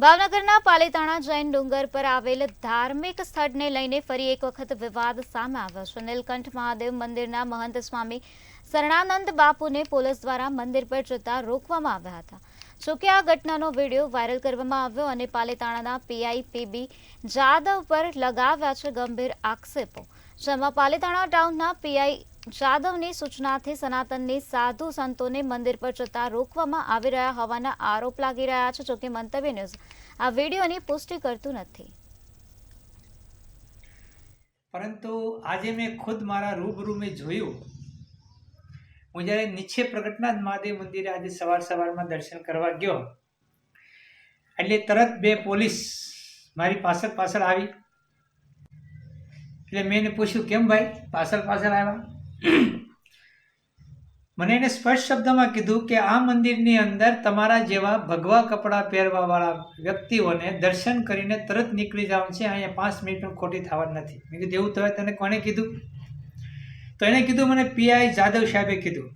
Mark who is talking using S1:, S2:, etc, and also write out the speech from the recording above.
S1: ભાવનગરના પાલીતાણા જૈન ડુંગર પર આવેલ ધાર્મિક સ્થળને લઈને ફરી એક વખત વિવાદ સામે આવ્યો છે. નીલકંઠ મહાદેવ મંદિરના મહંત સ્વામી શરણાનંદ બાપુને પોલીસ દ્વારા મંદિર પર જતા રોકવામાં આવ્યા હતા. જોકે આ ઘટનાનો વિડીયો વાયરલ કરવામાં આવ્યો અને પાલીતાણાના પીઆઈ પીબી જાદવ પર લગાવ્યા છે ગંભીર આક્ષેપો. જેમાં પાલીતાણા ટાઉનના પીઆઈ જાદવની સૂચનાથી સનાતનની સાધુ સંતોને મંદિર પર જતા રોકવામાં આવી રહ્યા હોવાના આરોપ લાગી રહ્યા છે. જોકે મંતવ્ય ન્યૂઝ આ વિડીયોની પુષ્ટિ કરતું નથી.
S2: પરંતુ આજે મેં ખુદ મારા રૂબરૂ મેં જોયું. હું જ્યારે નીચે પ્રગટનાથ મહાદેવ મંદિરે આજે સવારમાં દર્શન કરવા ગયો એટલે તરત બે પોલીસ મારી પાછળ આવી. એટલે મેં એને પૂછ્યું, કેમ ભાઈ પાછળ આવ્યા? મને એને સ્પષ્ટ શબ્દમાં કીધું કે આ મંદિરની અંદર તમારા જેવા ભગવા કપડાં પહેરવાવાળા વ્યક્તિઓને દર્શન કરીને તરત નીકળી જવાનું છે, અહીંયા 5 મિનિટ પણ ખોટી થવાની નથી. મેં કીધું એવું તો તને કોને કીધું? તો એને કીધું, મને પીઆઈ જાદવ સાહેબે કીધું.